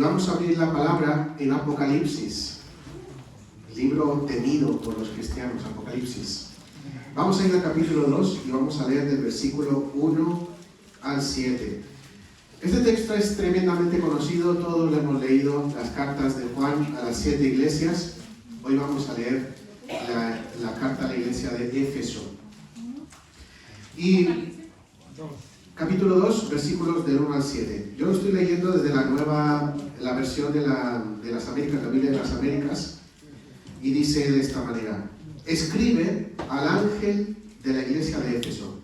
Vamos a abrir la palabra en Apocalipsis, libro temido por los cristianos, Apocalipsis. Vamos a ir al capítulo 2 y vamos a leer del versículo 1 al 7. Este texto es tremendamente conocido, todos lo hemos leído, las cartas de Juan a las 7 iglesias. Hoy vamos a leer la carta a la iglesia de Éfeso. Y capítulo 2, versículos del 1 al 7. Yo lo estoy leyendo desde la versión de las Américas, la Biblia de las Américas, y dice de esta manera: escribe al ángel de la iglesia de Éfeso,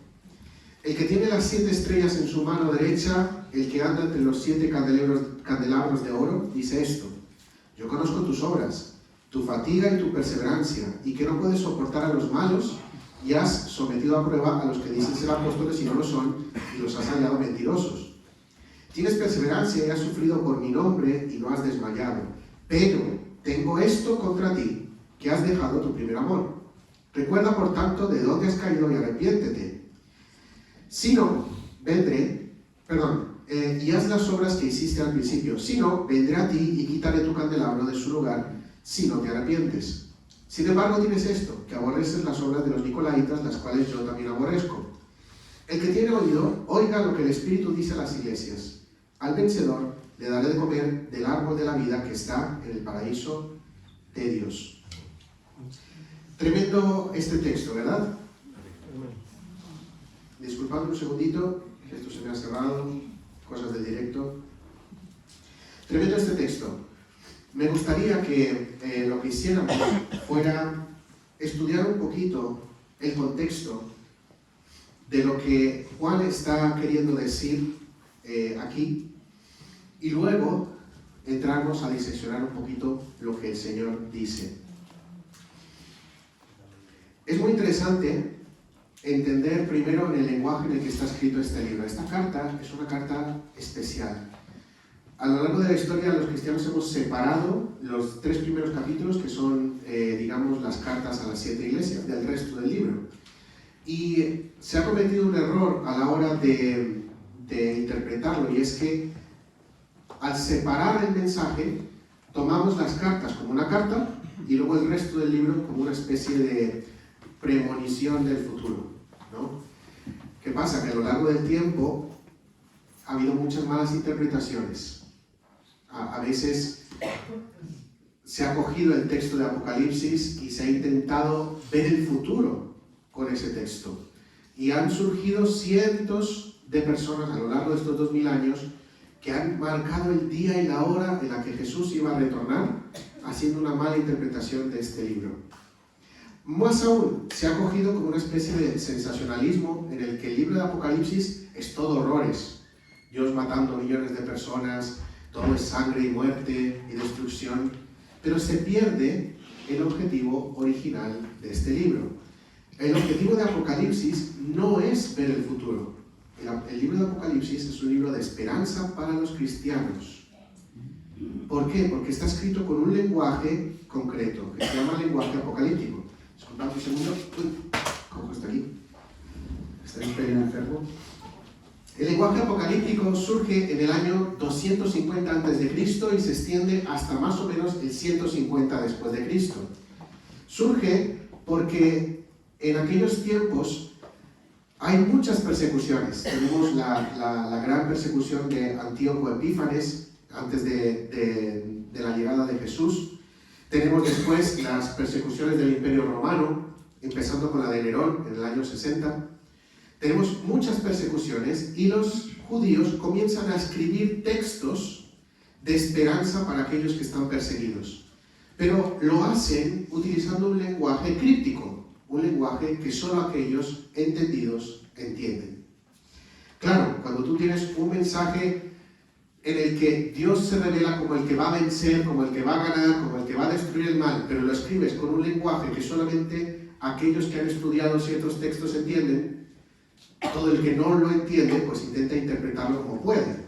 el que tiene las 7 estrellas en su mano derecha, el que anda entre los 7 candelabros de oro, dice esto: yo conozco tus obras, tu fatiga y tu perseverancia, y que no puedes soportar a los malos, y has sometido a prueba a los que dicen ser apóstoles y no lo son, y los has hallado mentirosos. Tienes perseverancia y has sufrido por mi nombre y no has desmayado. Pero tengo esto contra ti, que has dejado tu primer amor. Recuerda, por tanto, de dónde has caído y arrepiéntete. Si no, y haz las obras que hiciste al principio. Si no, vendré a ti y quitaré tu candelabro de su lugar, si no te arrepientes. Sin embargo, tienes esto, que aborreces las obras de los nicolaitas, las cuales yo también aborrezco. El que tiene oído, oiga lo que el Espíritu dice a las iglesias. Al vencedor le daré de comer del árbol de la vida que está en el paraíso de Dios. Tremendo este texto, ¿verdad? Disculpadme un segundito, esto se me ha cerrado, cosas del directo. Tremendo este texto. Me gustaría que lo que hiciéramos fuera estudiar un poquito el contexto de lo que Juan está queriendo decir aquí, y luego entrarnos a diseccionar un poquito lo que el Señor dice. Es muy interesante entender primero en el lenguaje en el que está escrito este libro. Esta carta es una carta especial. A lo largo de la historia, los cristianos hemos separado los 3 primeros capítulos, que son, las cartas a las 7 iglesias, del resto del libro. Y se ha cometido un error a la hora de interpretarlo, y es que al separar el mensaje, tomamos las cartas como una carta y luego el resto del libro como una especie de premonición del futuro, ¿no? ¿Qué pasa? Que a lo largo del tiempo ha habido muchas malas interpretaciones. A veces se ha cogido el texto de Apocalipsis y se ha intentado ver el futuro con ese texto. Y han surgido cientos de personas a lo largo de estos 2000 años que han marcado el día y la hora en la que Jesús iba a retornar, haciendo una mala interpretación de este libro. Más aún, se ha cogido como una especie de sensacionalismo en el que el libro de Apocalipsis es todo horrores. Dios matando millones de personas, todo es sangre y muerte y destrucción, pero se pierde el objetivo original de este libro. El objetivo de Apocalipsis no es ver el futuro. El libro de Apocalipsis es un libro de esperanza para los cristianos. ¿Por qué? Porque está escrito con un lenguaje concreto, que se llama lenguaje apocalíptico. Disculpad un segundo. ¿Cómo está aquí? ¿Está enfermo? El lenguaje apocalíptico surge en el año 250 a.C. y se extiende hasta más o menos el 150 después de Cristo. Surge porque en aquellos tiempos hay muchas persecuciones. Tenemos la gran persecución de Antíoco Epífanes antes de la llegada de Jesús. Tenemos después las persecuciones del Imperio Romano, empezando con la de Nerón en el año 60. Tenemos muchas persecuciones y los judíos comienzan a escribir textos de esperanza para aquellos que están perseguidos. Pero lo hacen utilizando un lenguaje críptico, un lenguaje que solo aquellos entendidos entienden. Claro, cuando tú tienes un mensaje en el que Dios se revela como el que va a vencer, como el que va a ganar, como el que va a destruir el mal, pero lo escribes con un lenguaje que solamente aquellos que han estudiado ciertos textos entienden, todo el que no lo entiende, pues intenta interpretarlo como puede.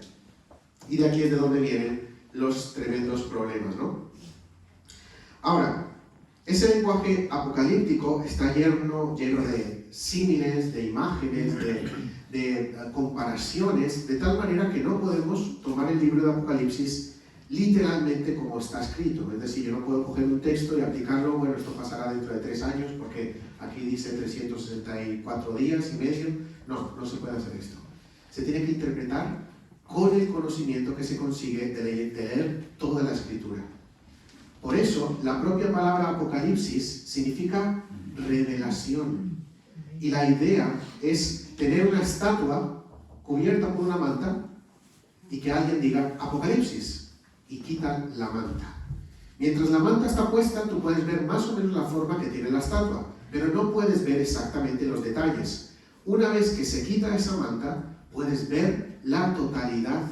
Y de aquí es de donde vienen los tremendos problemas, ¿no? Ahora, ese lenguaje apocalíptico está lleno de símiles, de imágenes, de comparaciones, de tal manera que no podemos tomar el libro de Apocalipsis literalmente como está escrito. Es decir, yo no puedo coger un texto y aplicarlo, bueno, esto pasará dentro de 3 años porque aquí dice 364 días y medio. No, no se puede hacer esto. Se tiene que interpretar con el conocimiento que se consigue de leer toda la Escritura. Por eso, la propia palabra Apocalipsis significa revelación. Y la idea es tener una estatua cubierta por una manta y que alguien diga Apocalipsis y quitan la manta. Mientras la manta está puesta, tú puedes ver más o menos la forma que tiene la estatua, pero no puedes ver exactamente los detalles. Una vez que se quita esa manta, puedes ver la totalidad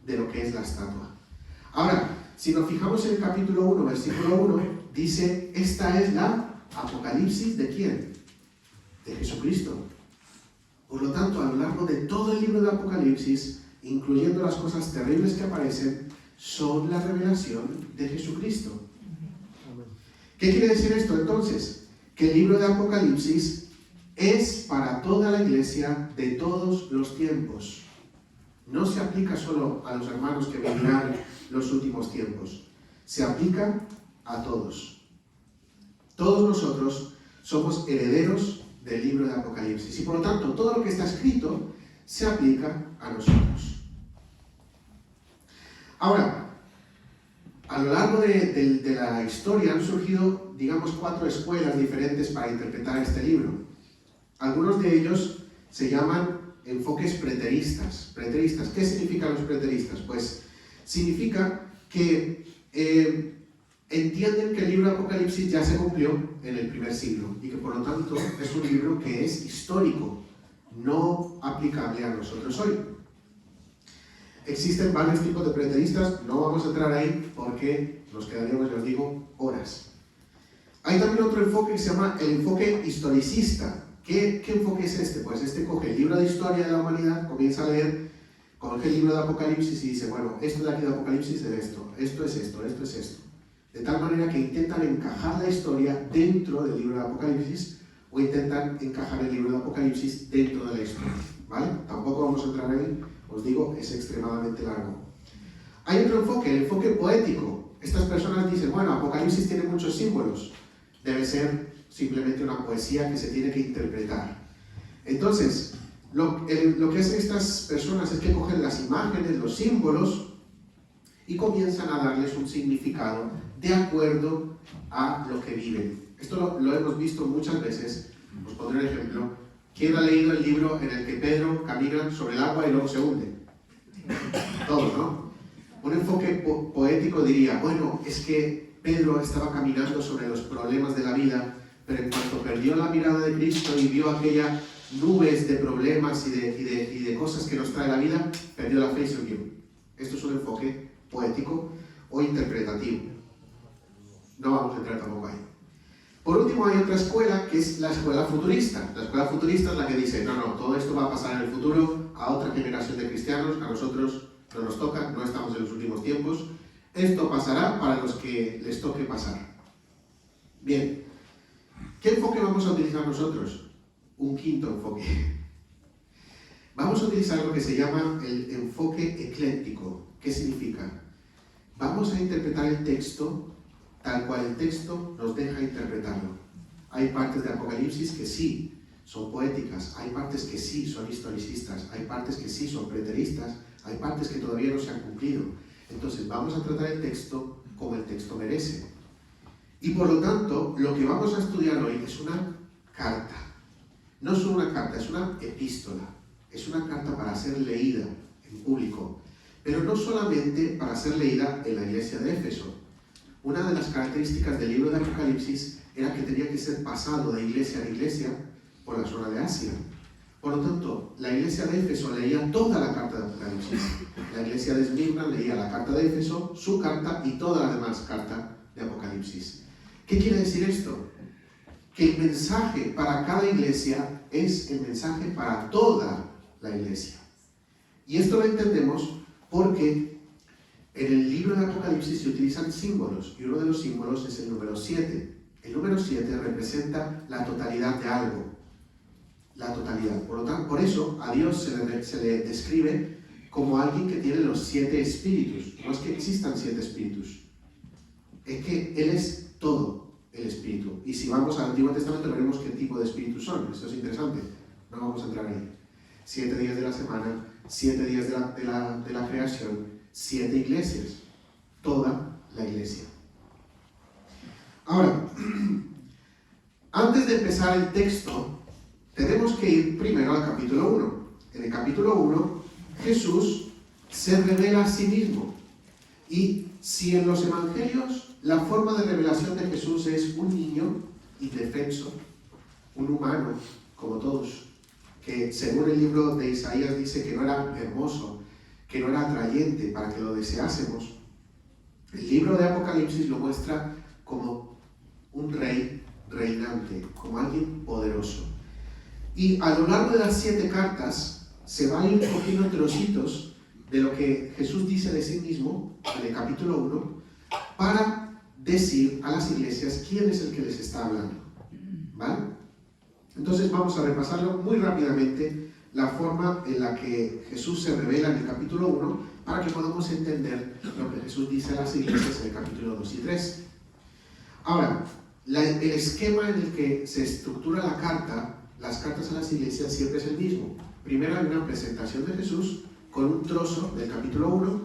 de lo que es la estatua. Ahora, si nos fijamos en el capítulo 1, versículo 1, dice, esta es la Apocalipsis ¿de quién? De Jesucristo. Por lo tanto, a lo largo de todo el libro de Apocalipsis, incluyendo las cosas terribles que aparecen, son la revelación de Jesucristo. ¿Qué quiere decir esto entonces? Que el libro de Apocalipsis es para toda la iglesia de todos los tiempos. No se aplica solo a los hermanos que vendrán los últimos tiempos. Se aplica a todos. Todos nosotros somos herederos del libro de Apocalipsis y por lo tanto todo lo que está escrito se aplica a nosotros. Ahora, a lo largo de la historia han surgido, digamos, 4 escuelas diferentes para interpretar este libro. Algunos de ellos se llaman enfoques preteristas. ¿Preteristas? ¿Qué significan los preteristas? Pues significa que entienden que el libro de Apocalipsis ya se cumplió en el primer siglo y que por lo tanto es un libro que es histórico, no aplicable a nosotros hoy. Existen varios tipos de preteristas, no vamos a entrar ahí porque nos quedaríamos, ya os digo, horas. Hay también otro enfoque que se llama el enfoque historicista. ¿Qué enfoque es este? Pues este coge el libro de historia de la humanidad, comienza a leer, coge el libro de Apocalipsis y dice, bueno, esto de aquí de Apocalipsis es esto es esto, esto es esto. De tal manera que intentan encajar la historia dentro del libro de Apocalipsis o intentan encajar el libro de Apocalipsis dentro de la historia, ¿vale? Tampoco vamos a entrar ahí, os digo, es extremadamente largo. Hay otro enfoque, el enfoque poético. Estas personas dicen, bueno, Apocalipsis tiene muchos símbolos, debe ser simplemente una poesía que se tiene que interpretar. Entonces, lo que hacen estas personas es que cogen las imágenes, los símbolos, y comienzan a darles un significado de acuerdo a lo que viven. Esto lo hemos visto muchas veces. Os pondré un ejemplo. ¿Quién ha leído el libro en el que Pedro camina sobre el agua y luego se hunde? Todos, ¿no? Un enfoque poético diría, bueno, es que Pedro estaba caminando sobre los problemas de la vida, pero en cuanto perdió la mirada de Cristo y vio aquellas nubes de problemas y de cosas que nos trae la vida, perdió la fe y se hundió. Esto es un enfoque poético o interpretativo. No vamos a entrar tampoco ahí. Por último, hay otra escuela que es la escuela futurista. La escuela futurista es la que dice, no, todo esto va a pasar en el futuro a otra generación de cristianos, a nosotros no nos toca, no estamos en los últimos tiempos. Esto pasará para los que les toque pasar. Bien, ¿qué enfoque vamos a utilizar nosotros? Un quinto enfoque. Vamos a utilizar lo que se llama el enfoque ecléctico. ¿Qué significa? Vamos a interpretar el texto tal cual el texto nos deja interpretarlo. Hay partes de Apocalipsis que sí son poéticas, hay partes que sí son historicistas, hay partes que sí son preteristas, hay partes que todavía no se han cumplido. Entonces vamos a tratar el texto como el texto merece. Y por lo tanto, lo que vamos a estudiar hoy es una carta. No solo una carta, es una epístola. Es una carta para ser leída en público, pero no solamente para ser leída en la iglesia de Éfeso. Una de las características del libro de Apocalipsis era que tenía que ser pasado de iglesia a iglesia por la zona de Asia. Por lo tanto, la iglesia de Éfeso leía toda la carta de Apocalipsis. La iglesia de Esmirna leía la carta de Éfeso, su carta y toda la demás carta de Apocalipsis. ¿Qué quiere decir esto? Que el mensaje para cada iglesia es el mensaje para toda la iglesia. Y esto lo entendemos porque en el libro de Apocalipsis se utilizan símbolos, y uno de los símbolos es el número 7. El número 7 representa la totalidad de algo. La totalidad. Por lo tanto, por eso a Dios se le describe como alguien que tiene los 7 espíritus. No es que existan 7 espíritus, es que Él es todo el espíritu. Y si vamos al Antiguo Testamento veremos qué tipo de espíritus son. Esto es interesante, no vamos a entrar ahí. 7 días de la semana, 7 días de la creación, 7 iglesias, toda la iglesia. Ahora, antes de empezar el texto, tenemos que ir primero al capítulo 1. En el capítulo 1, Jesús se revela a sí mismo. Y si en los evangelios la forma de revelación de Jesús es un niño indefenso, un humano, como todos, que según el libro de Isaías dice que no era hermoso, que no era atrayente para que lo deseásemos, el libro de Apocalipsis lo muestra como un rey reinante, como alguien poderoso. Y a lo largo de las 7 cartas se va a ir cogiendo trocitos de lo que Jesús dice de sí mismo en el capítulo 1 para decir a las iglesias quién es el que les está hablando. ¿Vale? Entonces vamos a repasarlo muy rápidamente, la forma en la que Jesús se revela en el capítulo 1 para que podamos entender lo que Jesús dice a las iglesias en el capítulo 2 y 3. Ahora, el esquema en el que se estructura la carta, las cartas a las iglesias siempre es el mismo. Primero hay una presentación de Jesús con un trozo del capítulo 1.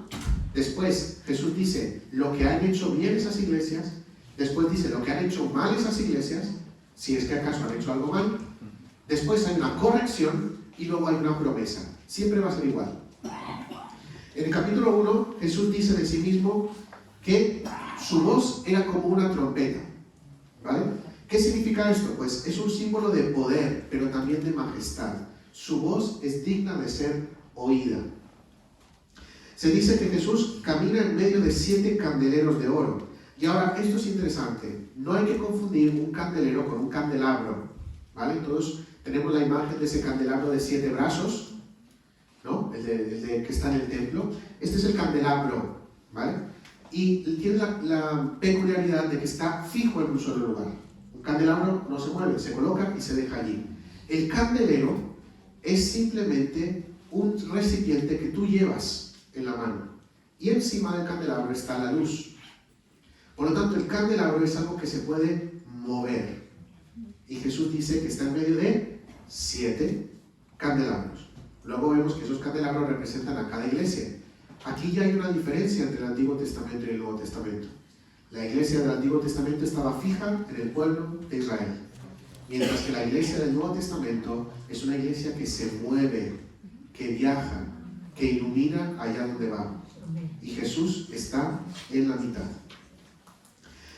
Después Jesús dice lo que han hecho bien esas iglesias. Después dice lo que han hecho mal esas iglesias, si es que acaso han hecho algo mal. Después hay una corrección y luego hay una promesa. Siempre va a ser igual. En el capítulo 1 Jesús dice de sí mismo que su voz era como una trompeta. ¿Vale? ¿Qué significa esto? Pues es un símbolo de poder, pero también de majestad. Su voz es digna de ser oída. Se dice que Jesús camina en medio de 7 candeleros de oro. Y ahora, esto es interesante. No hay que confundir un candelero con un candelabro. ¿Vale? Todos tenemos la imagen de ese candelabro de 7 brazos, ¿no? El de que está en el templo. Este es el candelabro, ¿vale? Y tiene la peculiaridad de que está fijo en un solo lugar. Un candelabro no se mueve, se coloca y se deja allí. El candelero es simplemente un recipiente que tú llevas en la mano. Y encima del candelabro está la luz. Por lo tanto, el candelabro es algo que se puede mover. Y Jesús dice que está en medio de 7 candelabros. Luego vemos que esos candelabros representan a cada iglesia. Aquí ya hay una diferencia entre el Antiguo Testamento y el Nuevo Testamento. La iglesia del Antiguo Testamento estaba fija en el pueblo de Israel, mientras que la iglesia del Nuevo Testamento es una iglesia que se mueve, que viaja, que ilumina allá donde va. Y Jesús está en la mitad.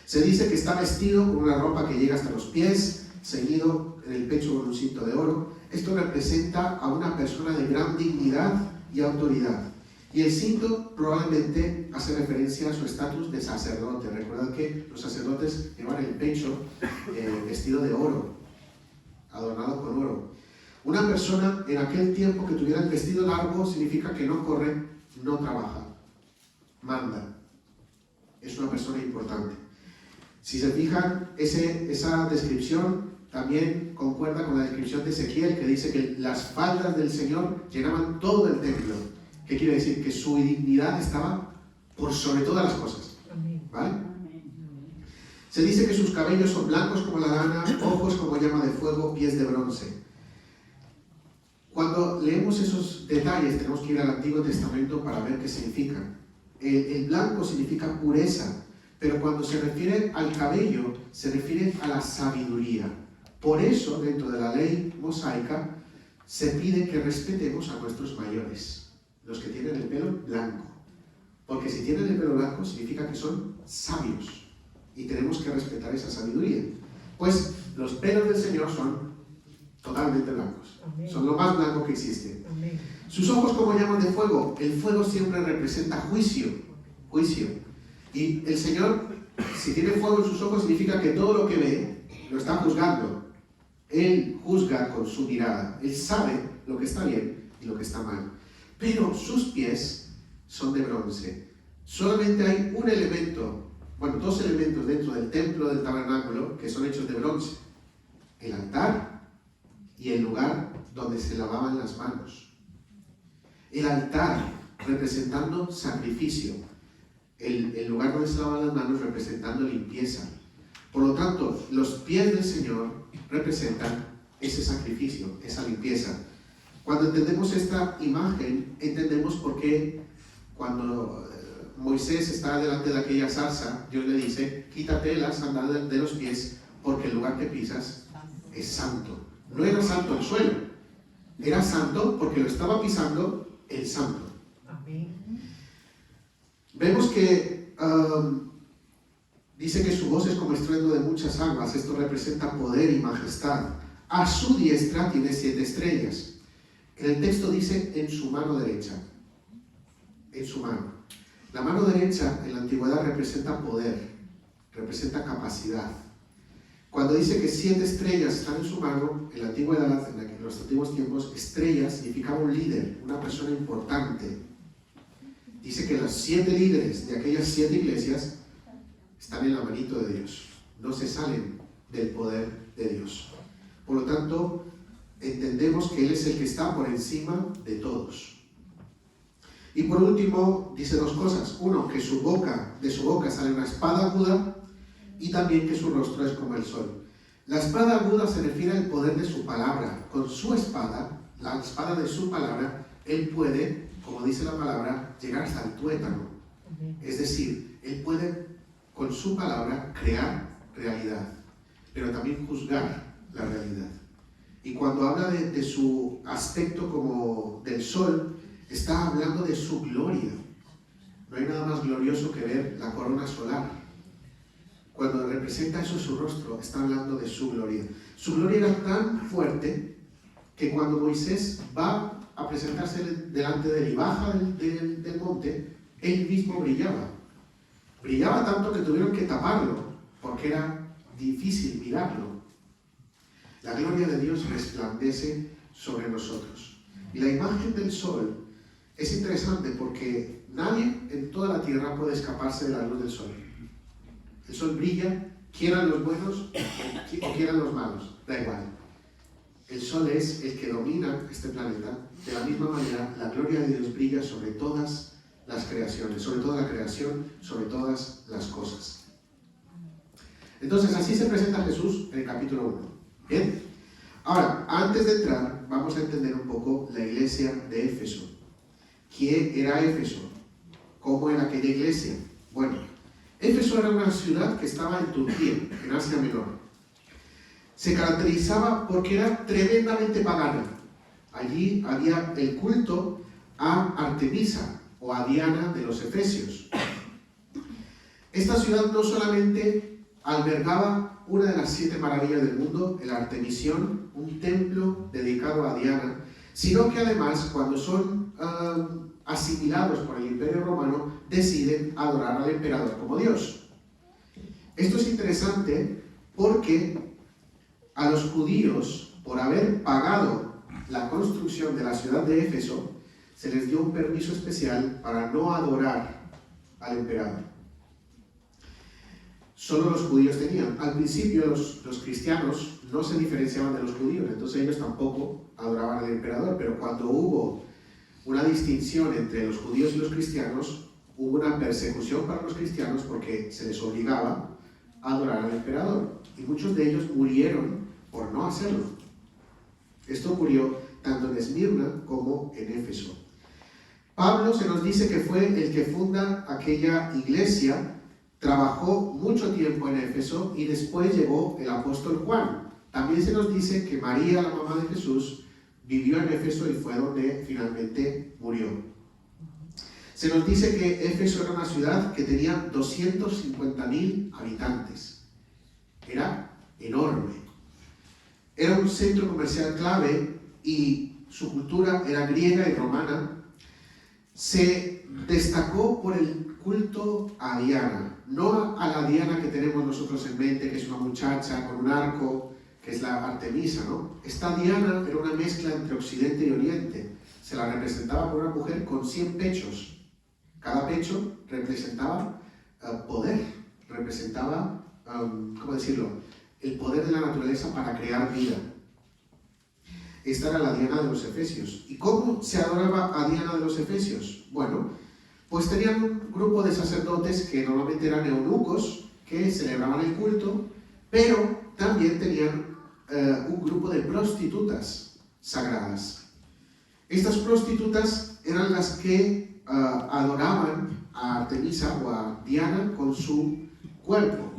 Se dice que está vestido con una ropa que llega hasta los pies, ceñido en el pecho con un cinto de oro. Esto representa a una persona de gran dignidad y autoridad. Y el cinto probablemente hace referencia a su estatus de sacerdote. Recuerdan que los sacerdotes llevan el pecho vestido de oro, adornado con oro. Una persona en aquel tiempo que tuviera el vestido largo significa que no corre, no trabaja, manda. Es una persona importante. Si se fijan, esa descripción también concuerda con la descripción de Ezequiel, que dice que las faldas del Señor llenaban todo el templo. ¿Qué quiere decir? Que su dignidad estaba por sobre todas las cosas. ¿Vale? Se dice que sus cabellos son blancos como la lana, ojos como llama de fuego, pies de bronce. Cuando leemos esos detalles tenemos que ir al Antiguo Testamento para ver qué significan. El blanco significa pureza, pero cuando se refiere al cabello se refiere a la sabiduría. Por eso, dentro de la ley mosaica, se pide que respetemos a nuestros mayores, los que tienen el pelo blanco. Porque si tienen el pelo blanco significa que son sabios y tenemos que respetar esa sabiduría. Pues los pelos del Señor son totalmente blancos. Amén. Son lo más blanco que existe. Amén. Sus ojos como llaman de fuego. El fuego siempre representa juicio. Y el Señor, si tiene fuego en sus ojos, significa que todo lo que ve lo está juzgando. Él juzga con su mirada. Él sabe lo que está bien y lo que está mal. Pero sus pies son de bronce. Solamente hay un elemento, bueno, 2 elementos dentro del templo del tabernáculo que son hechos de bronce. El altar y el lugar donde se lavaban las manos. El altar, representando sacrificio. El lugar donde se lavan las manos, representando limpieza. Por lo tanto, los pies del Señor representan ese sacrificio, esa limpieza. Cuando entendemos esta imagen, entendemos por qué cuando Moisés está delante de aquella zarza, Dios le dice: quítate las sandalias de los pies, porque el lugar que pisas es santo. No era santo el suelo, era santo porque lo estaba pisando el santo. Vemos que dice que su voz es como estruendo de muchas aguas. Esto representa poder y majestad. A su diestra tiene 7 estrellas. En el texto dice en su mano derecha. En su mano. La mano derecha en la antigüedad representa poder, representa capacidad. Cuando dice que 7 estrellas están en su mano, en la antigüedad, en los antiguos tiempos, estrella significaba un líder, una persona importante. Dice que los 7 líderes de aquellas 7 iglesias están en la manito de Dios, no se salen del poder de Dios. Por lo tanto, entendemos que Él es el que está por encima de todos. Y por último, dice 2 cosas. Uno, que de su boca sale una espada aguda, y también que su rostro es como el sol. La espada aguda se refiere al poder de su palabra. Con su espada, la espada de su palabra, Él puede, como dice la palabra, llegar hasta el tuétano. Es decir, Él puede, con su palabra, crear realidad, pero también juzgar la realidad. Y cuando habla de su aspecto como del sol, está hablando de su gloria. No hay nada más glorioso que ver la corona solar. Cuando representa eso su rostro, está hablando de su gloria. Su gloria era tan fuerte que cuando Moisés va a presentarse delante de él y baja del monte, él mismo brillaba. Brillaba tanto que tuvieron que taparlo, porque era difícil mirarlo. La gloria de Dios resplandece sobre nosotros. Y la imagen del sol es interesante porque nadie en toda la tierra puede escaparse de la luz del sol. El sol brilla, quieran los buenos o quieran los malos, da igual. El sol es el que domina este planeta. De la misma manera, la gloria de Dios brilla sobre todas las creaciones, sobre toda la creación, sobre todas las cosas. Entonces, así se presenta Jesús en el capítulo 1. Bien, ahora, antes de entrar, vamos a entender un poco la iglesia de Éfeso. ¿Quién era Éfeso? ¿Cómo era aquella iglesia? Bueno, Éfeso era una ciudad que estaba en Turquía, en Asia Menor. Se caracterizaba porque era tremendamente pagana. Allí había el culto a Artemisa o a Diana de los Efesios. Esta ciudad no solamente albergaba una de las 7 maravillas del mundo, el Artemisión, un templo dedicado a Diana, sino que además, cuando son asimilados por el Imperio Romano, deciden adorar al emperador como Dios. Esto es interesante porque a los judíos, por haber pagado la construcción de la ciudad de Éfeso, se les dio un permiso especial para no adorar al emperador. Solo los judíos tenían. Al principio los cristianos no se diferenciaban de los judíos, entonces ellos tampoco adoraban al emperador, pero cuando hubo una distinción entre los judíos y los cristianos, hubo una persecución para los cristianos porque se les obligaba a adorar al emperador. Y muchos de ellos murieron por no hacerlo. Esto ocurrió tanto en Esmirna como en Éfeso. Pablo se nos dice que fue el que funda aquella iglesia, trabajó mucho tiempo en Éfeso y después llegó el apóstol Juan. También se nos dice que María, la mamá de Jesús, vivió en Éfeso y fue donde finalmente murió. Se nos dice que Éfeso era una ciudad que tenía 250.000 habitantes. Era enorme. Era un centro comercial clave y su cultura era griega y romana. Se destacó por el culto a Diana, no a la Diana que tenemos nosotros en mente, que es una muchacha con un arco, que es la Artemisa, ¿no? Esta Diana era una mezcla entre Occidente y Oriente. Se la representaba por una mujer con 100 pechos. Cada pecho representaba poder, representaba, ¿cómo decirlo?, el poder de la naturaleza para crear vida. esta era la Diana de los Efesios. ¿Y cómo se adoraba a Diana de los Efesios? Bueno, pues tenían un grupo de sacerdotes que normalmente eran eunucos, que celebraban el culto, pero también tenían un grupo de prostitutas sagradas. Estas prostitutas eran las que adoraban a Artemisa o a Diana con su cuerpo.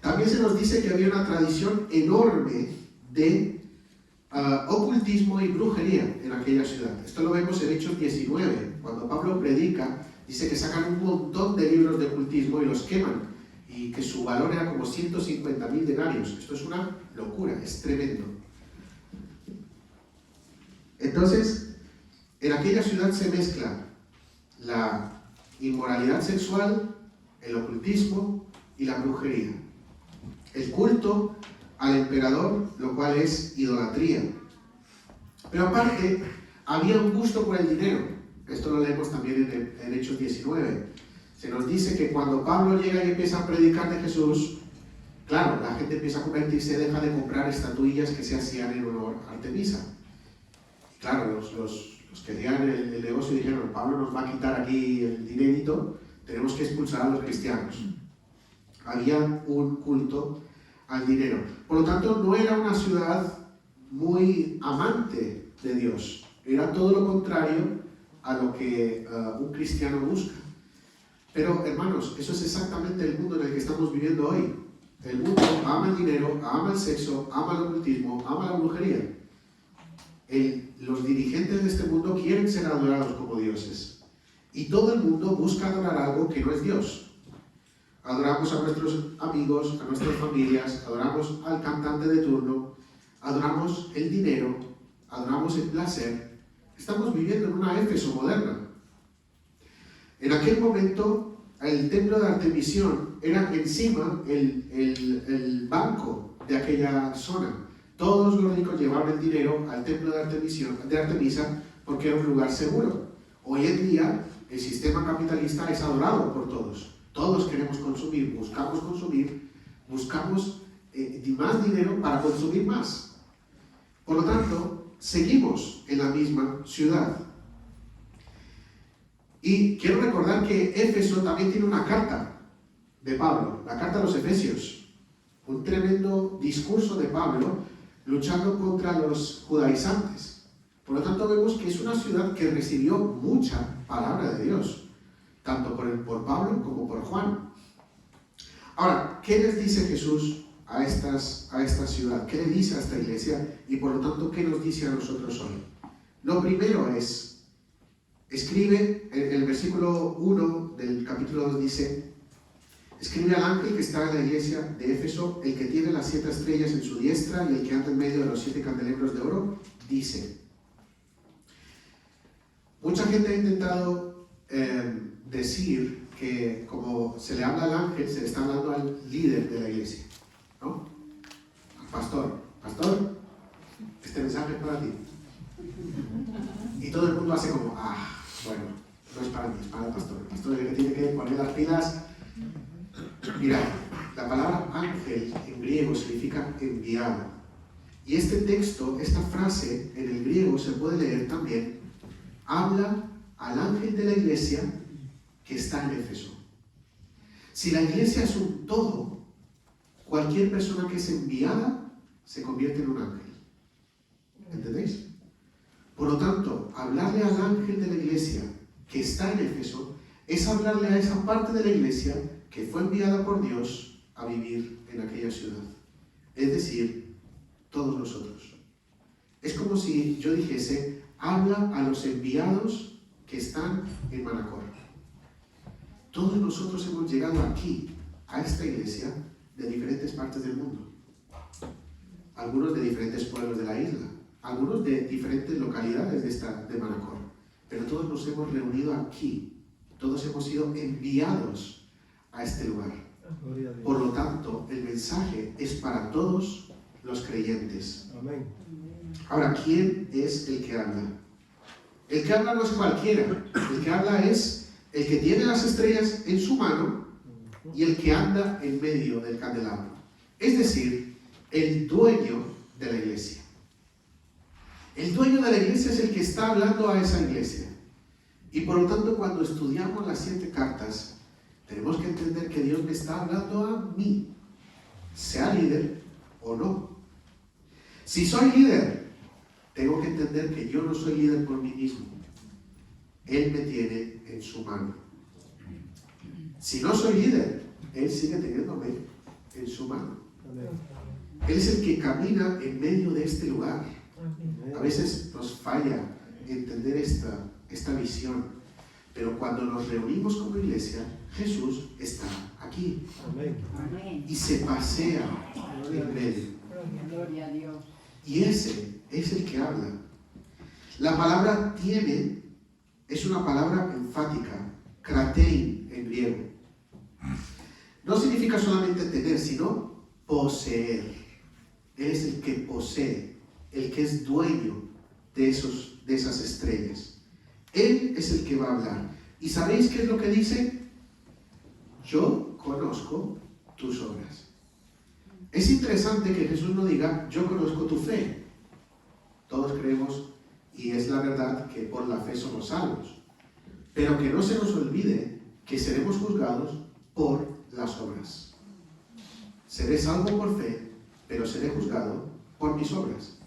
También se nos dice que había una tradición enorme de ocultismo y brujería en aquella ciudad. Esto lo vemos en Hechos 19. Cuando Pablo predica, dice que sacan un montón de libros de ocultismo y los queman, y que su valor era como 150.000 denarios. Esto es una locura, es tremendo. Entonces, en aquella ciudad se mezcla la inmoralidad sexual, el ocultismo y la brujería. El culto al emperador, lo cual es idolatría. Pero aparte, había un gusto por el dinero. Esto lo leemos también en Hechos 19. Se nos dice que cuando Pablo llega y empieza a predicar de Jesús, claro, la gente empieza a convertirse, deja de comprar estatuillas que se hacían en honor a Artemisa. Y claro, los que hacían el negocio dijeron: Pablo nos va a quitar aquí el dinerito, tenemos que expulsar a los cristianos. Había un culto al dinero. Por lo tanto, no era una ciudad muy amante de Dios. Era todo lo contrario a lo que un cristiano busca. Pero, hermanos, eso es exactamente el mundo en el que estamos viviendo hoy. El mundo ama el dinero, ama el sexo, ama el ocultismo, ama la brujería. Los dirigentes de este mundo quieren ser adorados como dioses. Y todo el mundo busca adorar algo que no es Dios. Adoramos a nuestros amigos, a nuestras familias, adoramos al cantante de turno, adoramos el dinero, adoramos el placer. Estamos viviendo en una Éfeso moderna. En aquel momento, el templo de Artemisión era encima el banco de aquella zona. Todos los ricos llevaban el dinero al templo de Artemisa porque era un lugar seguro. Hoy en día, el sistema capitalista es adorado por todos. Todos queremos consumir, buscamos más dinero para consumir más. Por lo tanto, seguimos en la misma ciudad. Y quiero recordar que Éfeso también tiene una carta de Pablo, la carta a los Efesios. Un tremendo discurso de Pablo luchando contra los judaizantes. Por lo tanto, vemos que es una ciudad que recibió mucha palabra de Dios, tanto por Pablo como por Juan. Ahora, ¿qué les dice Jesús a esta ciudad? ¿Qué le dice a esta iglesia? Y por lo tanto, ¿qué nos dice a nosotros hoy? Lo primero es, escribe, en el versículo 1 del capítulo 2 dice: escribe al ángel que está en la iglesia de Éfeso, el que tiene las 7 estrellas en su diestra y el que anda en medio de los 7 candelabros de oro, dice. Mucha gente ha intentado decir que como se le habla al ángel, se le está hablando al líder de la iglesia, ¿no? Al pastor. Pastor, este mensaje es para ti. Y todo el mundo hace como: bueno, no es para mí, es para el pastor. El pastor es el que tiene que poner las pilas. Mira, la palabra ángel en griego significa enviado. Y este texto, esta frase en el griego se puede leer también: habla al ángel de la iglesia que está en Éfeso. Si la iglesia es un todo, cualquier persona que es enviada se convierte en un ángel. ¿Entendéis? Por lo tanto, hablarle al ángel de la iglesia que está en Éfeso es hablarle a esa parte de la iglesia que fue enviada por Dios a vivir en aquella ciudad. Es decir, todos nosotros. Es como si yo dijese: habla a los enviados que están en Manacor. Todos nosotros hemos llegado aquí, a esta iglesia, de diferentes partes del mundo. Algunos de diferentes pueblos de la isla, algunos de diferentes localidades de Manacor. Pero todos nos hemos reunido aquí. Todos hemos sido enviados a este lugar. Por lo tanto, el mensaje es para todos los creyentes. Amén. Ahora, ¿quién es el que habla? El que habla no es cualquiera. El que habla es el que tiene las estrellas en su mano y el que anda en medio del candelabro. Es decir, el dueño de la iglesia. El dueño de la iglesia es el que está hablando a esa iglesia. Y por lo tanto, cuando estudiamos las 7 cartas, tenemos que entender que Dios me está hablando a mí, sea líder o no. Si soy líder, tengo que entender que yo no soy líder por mí mismo. Él me tiene en su mano. Si no soy líder, Él sigue teniéndome en su mano. Él es el que camina en medio de este lugar. A veces nos falla entender esta visión, pero cuando nos reunimos como iglesia, Jesús está aquí. Amén. Y se pasea en medio. Gloria a Dios. Y ese es el que habla. La palabra tiene es una palabra enfática, kratein en griego. No significa solamente tener, sino poseer. Él es el que posee, el que es dueño de esas estrellas. Él es el que va a hablar. ¿Y sabéis qué es lo que dice? Yo conozco tus obras. Es interesante que Jesús no diga, yo conozco tu fe. Todos creemos, y es la verdad, que por la fe somos salvos. Pero que no se nos olvide que seremos juzgados por las obras. Seré salvo por fe, pero seré juzgado por mis obras.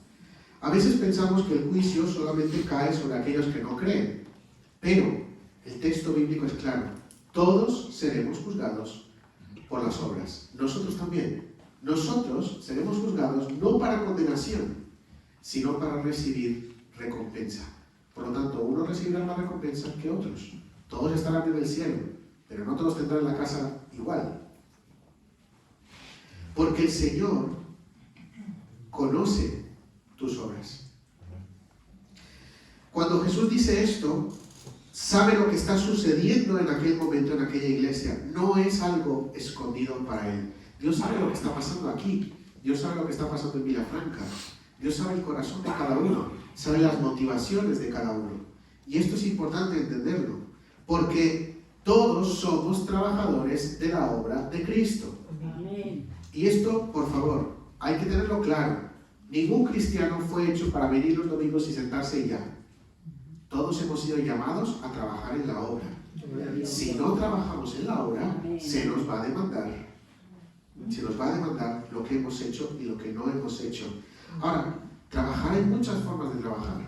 A veces pensamos que el juicio solamente cae sobre aquellos que no creen, pero el texto bíblico es claro. Todos seremos juzgados por las obras. Nosotros también. Nosotros seremos juzgados no para condenación, sino para recibir recompensa. Por lo tanto, unos recibirán más recompensa que otros. Todos estarán en el cielo, pero no todos tendrán la casa igual. Porque el Señor conoce tus obras. Cuando Jesús dice esto, sabe lo que está sucediendo en aquel momento, en aquella iglesia. No es algo escondido para Él. Dios sabe lo que está pasando aquí. Dios sabe lo que está pasando en Vilafranca. Dios sabe el corazón de cada uno. Sabe las motivaciones de cada uno. Y esto es importante entenderlo. Porque todos somos trabajadores de la obra de Cristo. Amén. Y esto, por favor, hay que tenerlo claro. Ningún cristiano fue hecho para venir los domingos y sentarse y ya. Todos hemos sido llamados a trabajar en la obra. Si no trabajamos en la obra, se nos va a demandar. Se nos va a demandar lo que hemos hecho y lo que no hemos hecho. Ahora, trabajar hay muchas formas de trabajar.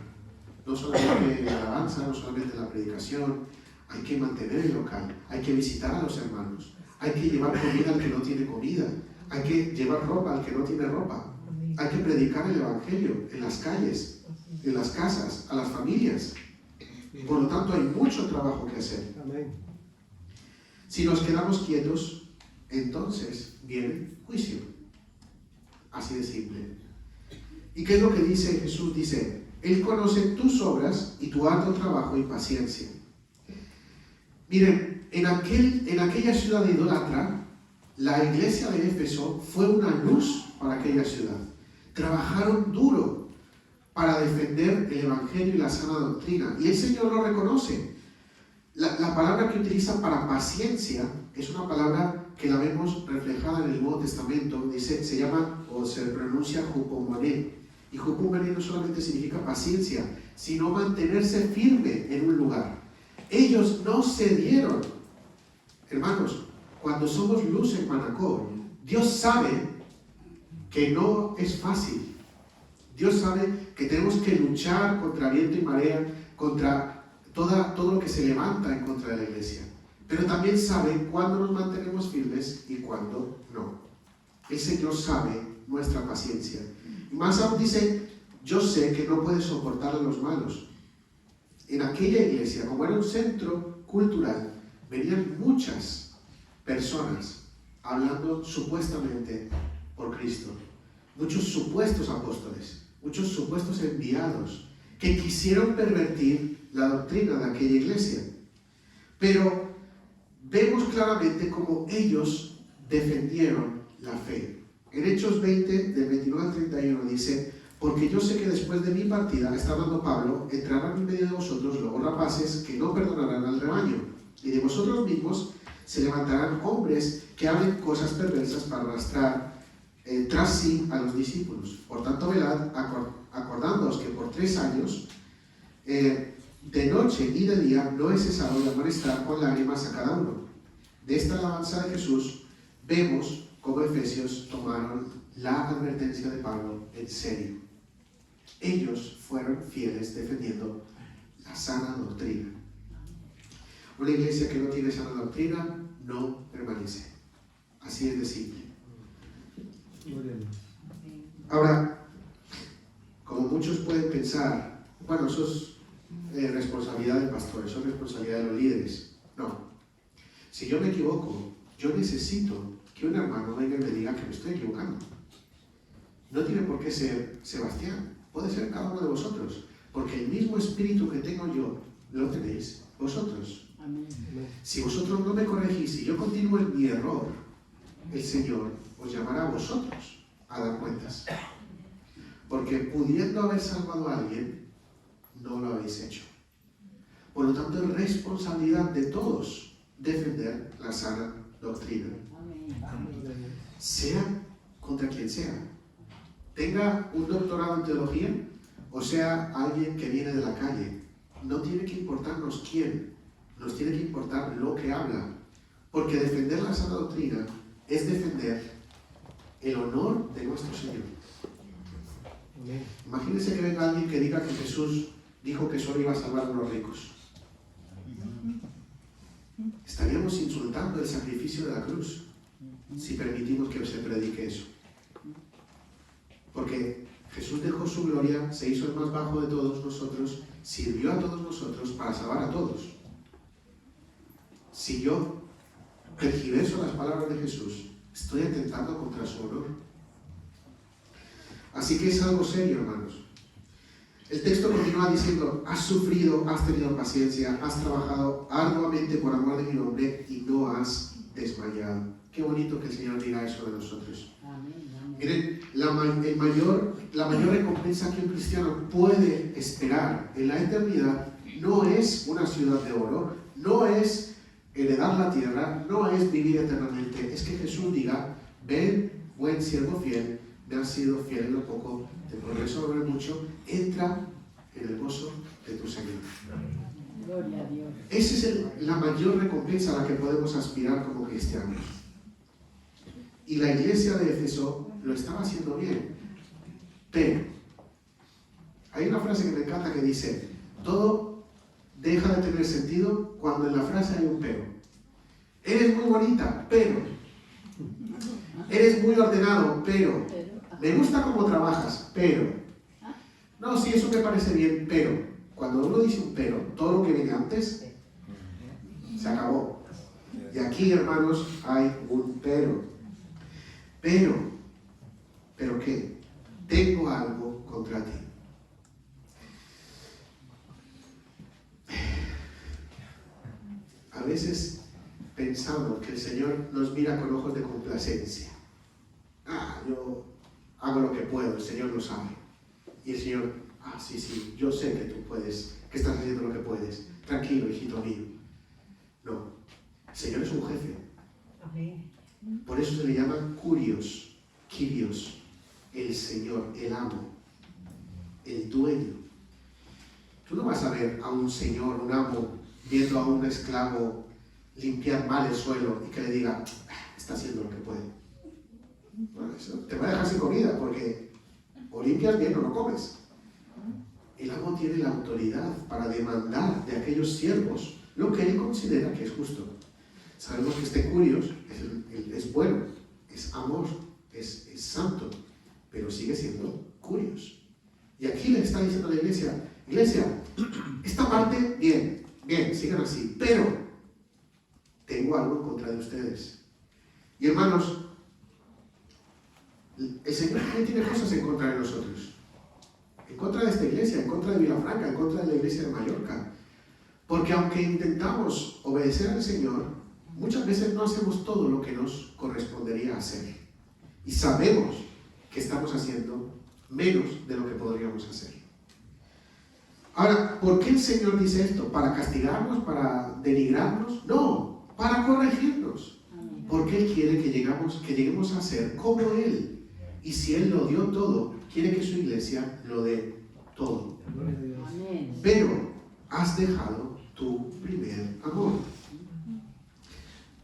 No solamente la alabanza, no solamente la predicación. Hay que mantener el local, hay que visitar a los hermanos, hay que llevar comida al que no tiene comida, hay que llevar ropa al que no tiene ropa, hay que predicar el evangelio en las calles, en las casas, a las familias. Por lo tanto, hay mucho trabajo que hacer. Si nos quedamos quietos, entonces viene juicio. Así de simple. ¿Y qué es lo que dice Jesús? Dice, Él conoce tus obras y tu arduo trabajo y paciencia. Miren, en aquella ciudad idólatra, la iglesia de Éfeso fue una luz para aquella ciudad. Trabajaron duro para defender el evangelio y la sana doctrina. Y el Señor lo reconoce. La palabra que utiliza para paciencia es una palabra que la vemos reflejada en el Nuevo Testamento. Dice, se llama o se pronuncia hupomoné. Y hupomoné no solamente significa paciencia, sino mantenerse firme en un lugar. Ellos no cedieron. Hermanos, cuando somos luz en Manacor, Dios sabe que no es fácil. Dios sabe que tenemos que luchar contra viento y marea, contra todo lo que se levanta en contra de la iglesia. Pero también sabe cuándo nos mantenemos firmes y cuándo no. El Señor sabe nuestra paciencia. Y más aún dice, yo sé que no puedes soportar a los malos. En aquella iglesia, como era un centro cultural, venían muchas personas hablando supuestamente por Cristo. Muchos supuestos apóstoles, muchos supuestos enviados que quisieron pervertir la doctrina de aquella iglesia. Pero vemos claramente cómo ellos defendieron la fe. En Hechos 20, del 29 al 31 dice, porque yo sé que después de mi partida, está hablando Pablo, entrarán en medio de vosotros luego rapaces que no perdonarán al rebaño, y de vosotros mismos se levantarán hombres que hablen cosas perversas para arrastrar tras sí a los discípulos. Por tanto, velad, acordándoos que por 3 años, de noche y de día, no he cesado de amonestar con lágrimas a cada uno. De esta alabanza de Jesús, vemos cómo Efesios tomaron la advertencia de Pablo en serio. Ellos fueron fieles defendiendo la sana doctrina. Una iglesia que no tiene sana doctrina no permanece. Así es de simple. Ahora, como muchos pueden pensar, bueno, eso es responsabilidad del pastor, eso es responsabilidad de los líderes. No. Si yo me equivoco, yo necesito que un hermano venga y me diga que me estoy equivocando. No tiene por qué ser Sebastián, puede ser cada uno de vosotros, porque el mismo espíritu que tengo yo, lo tenéis vosotros. Amén. Si vosotros no me corregís, si yo continúo en mi error, el Señor os llamará a vosotros a dar cuentas. Porque pudiendo haber salvado a alguien, no lo habéis hecho. Por lo tanto, es responsabilidad de todos defender la sana doctrina. Amén. Sea contra quien sea. Tenga un doctorado en teología o sea alguien que viene de la calle. No tiene que importarnos quién, nos tiene que importar lo que habla. Porque defender la sana doctrina es defender el honor de nuestro Señor. Imagínense que venga alguien que diga que Jesús dijo que solo iba a salvar a los ricos. Estaríamos insultando el sacrificio de la cruz si permitimos que se predique eso. Porque Jesús dejó su gloria, se hizo el más bajo de todos nosotros, sirvió a todos nosotros para salvar a todos. Si yo tergiverso las palabras de Jesús, estoy atentando contra su honor. Así que es algo serio, hermanos. El texto continúa diciendo: has sufrido, has tenido paciencia, has trabajado arduamente por amor de mi nombre y no has desmayado. Qué bonito que el Señor diga eso de nosotros. Miren, la mayor recompensa que un cristiano puede esperar en la eternidad no es una ciudad de oro, no es heredar la tierra, no es vivir eternamente. Es que Jesús diga: ven, buen siervo fiel, me has sido fiel en lo poco, te pondré sobre mucho, entra en el gozo de tu Señor. Gloria a Dios. Esa es la mayor recompensa a la que podemos aspirar como cristianos. Y la iglesia de Éfeso lo estaba haciendo bien. Pero hay una frase que me encanta que dice: todo deja de tener sentido cuando en la frase hay un pero. Eres muy bonita, pero. Eres muy ordenado, pero. Me gusta cómo trabajas, pero. No, sí, eso me parece bien, pero. Cuando uno dice un pero, todo lo que viene antes se acabó. Y aquí, hermanos, hay un pero. ¿Pero qué? Tengo algo contra ti. A veces pensamos que el Señor nos mira con ojos de complacencia. Yo hago lo que puedo, el Señor lo sabe. Y el Señor: sí, yo sé que tú puedes, que estás haciendo lo que puedes. Tranquilo, hijito mío. No, el Señor es un jefe. Por eso se le llama Kyrios, el Señor, el amo, el dueño. Tú no vas a ver a un señor, un amo, viendo a un esclavo limpiar mal el suelo y que le diga: está haciendo lo que puede. Bueno, eso te va a dejar sin comida, porque o limpias bien o no comes. El amo tiene la autoridad para demandar de aquellos siervos lo que él considera que es justo. Sabemos que este Kyrios es bueno, es amor, es santo, pero sigue siendo Kyrios. Y aquí le está diciendo a la iglesia: esta parte, bien, sigan así, pero tengo algo en contra de ustedes. Y hermanos, el Señor también tiene cosas en contra de nosotros. En contra de esta iglesia, en contra de Vilafranca, en contra de la iglesia de Mallorca. Porque aunque intentamos obedecer al Señor, muchas veces no hacemos todo lo que nos correspondería hacer. Y sabemos que estamos haciendo menos de lo que podríamos hacer. Ahora, ¿por qué el Señor dice esto? ¿Para castigarnos? ¿Para denigrarnos? No, para corregirnos. Porque Él quiere que lleguemos a ser como Él. Y si Él lo dio todo, quiere que su iglesia lo dé todo. Amén. Pero has dejado tu primer amor.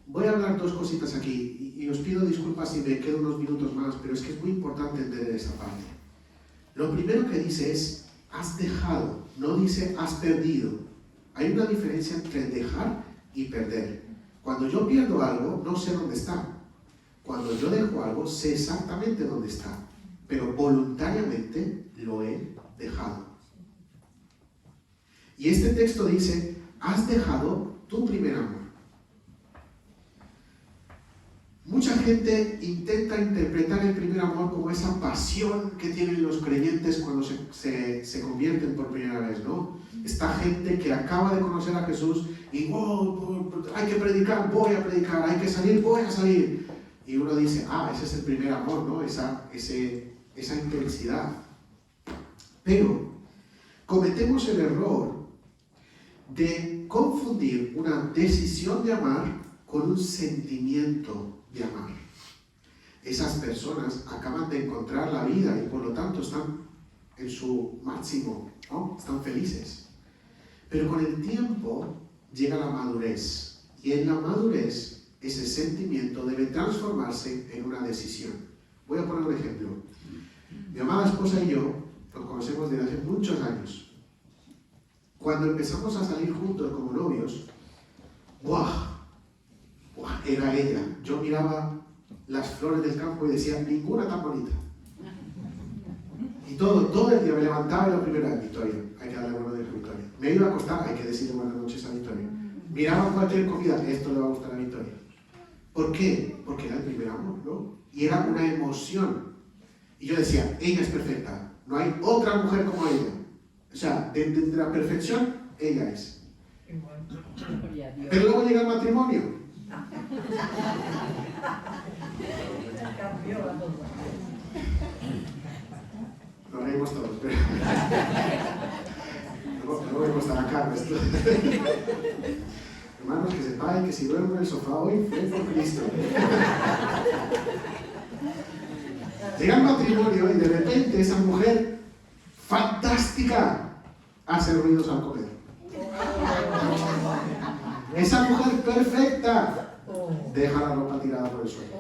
Voy a hablar dos cositas aquí y os pido disculpas si me quedo unos minutos más, pero es que es muy importante entender esa parte. Lo primero que dice es, has dejado, no dice has perdido. Hay una diferencia entre dejar y perder. Cuando yo pierdo algo, no sé dónde está. Cuando yo dejo algo, sé exactamente dónde está, pero voluntariamente lo he dejado. Y este texto dice, has dejado tu primer amor. Mucha gente intenta interpretar el primer amor como esa pasión que tienen los creyentes cuando se convierten por primera vez, ¿no? Esta gente que acaba de conocer a Jesús y wow, hay que predicar, voy a predicar, hay que salir, voy a salir. Y uno dice, ese es el primer amor, ¿no? Esa intensidad. Pero cometemos el error de confundir una decisión de amar con un sentimiento de amar. Esas personas acaban de encontrar la vida y por lo tanto están en su máximo, ¿no? Están felices. Pero con el tiempo llega la madurez y en la madurez ese sentimiento debe transformarse en una decisión. Voy a poner un ejemplo. Mi amada esposa y yo nos conocemos desde hace muchos años. Cuando empezamos a salir juntos como novios, era ella. Yo miraba las flores del campo y decía, ninguna tan bonita. Y todo el día me levantaba y lo primero era Victoria. Hay que darle buenos días a Victoria. Me iba a acostar, hay que decirle buenas noches a Victoria. Miraba cualquier comida, esto le va a gustar a Victoria. ¿Por qué? Porque era el primer amor, ¿no? Y era una emoción. Y yo decía, ella es perfecta. No hay otra mujer como ella. O sea, de la perfección, ella es. Gloria a Dios. Pero luego llega el matrimonio. Lo reímos todos, pero... No voy a costar acá. Hermanos, que sepáis que si duermo en el sofá hoy, fue por Cristo. Llega el matrimonio y de repente esa mujer fantástica hace ruidos al comer. Esa mujer perfecta deja la ropa tirada por el suelo.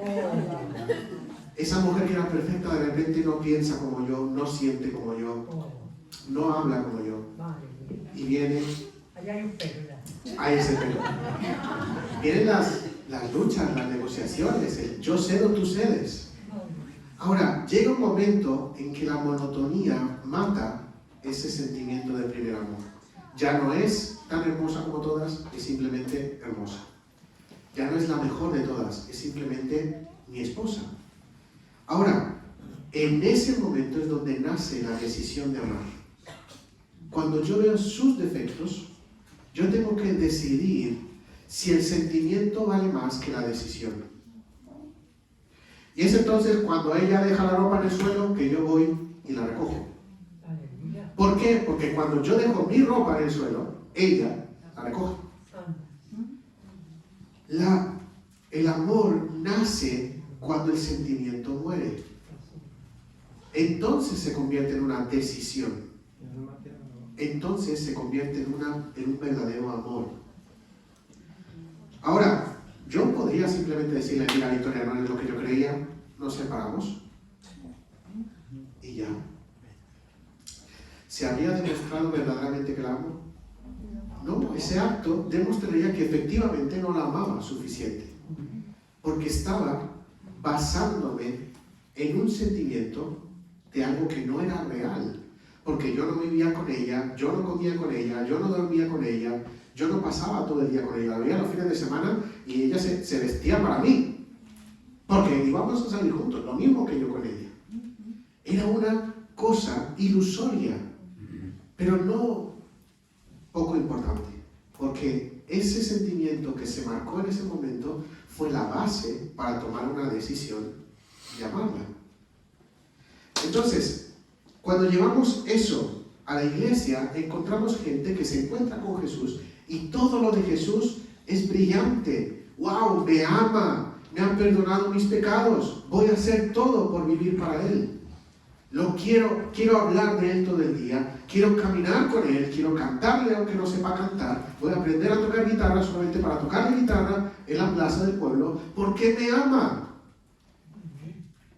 Esa mujer que era perfecta de repente no piensa como yo, no siente como yo, no habla como yo. Y viene... Allá hay un perro. Ahí ese pelo. Vienen las luchas, las negociaciones, el yo cedo, tú cedes. Ahora, llega un momento en que la monotonía mata ese sentimiento de primer amor. Ya no es tan hermosa como todas, es simplemente hermosa. Ya no es la mejor de todas, es simplemente mi esposa. Ahora, en ese momento es donde nace la decisión de amar. Cuando yo veo sus defectos, yo tengo que decidir si el sentimiento vale más que la decisión. Y es entonces cuando ella deja la ropa en el suelo que yo voy y la recojo. ¿Por qué? Porque cuando yo dejo mi ropa en el suelo, ella la recoge. El amor nace cuando el sentimiento muere. Entonces se convierte en una decisión. Entonces se convierte en un verdadero amor. Ahora, yo podría simplemente decirle, mira Victoria, no es lo que yo creía, nos separamos y ya. ¿Se habría demostrado verdaderamente que la amo? No, ese acto demostraría que efectivamente no la amaba suficiente, porque estaba basándome en un sentimiento de algo que no era real. Porque yo no vivía con ella, yo no comía con ella, yo no dormía con ella, yo no pasaba todo el día con ella. La veía los fines de semana y ella se vestía para mí. Porque íbamos a salir juntos, lo mismo que yo con ella. Era una cosa ilusoria, pero no poco importante. Porque ese sentimiento que se marcó en ese momento fue la base para tomar una decisión de amarla. Entonces, cuando llevamos eso a la iglesia, encontramos gente que se encuentra con Jesús y todo lo de Jesús es brillante. ¡Wow! Me ama, me han perdonado mis pecados, voy a hacer todo por vivir para Él. Quiero hablar de Él todo el día, quiero caminar con Él, quiero cantarle aunque no sepa cantar, voy a aprender a tocar guitarra solamente para tocar la guitarra en la plaza del pueblo, porque me ama.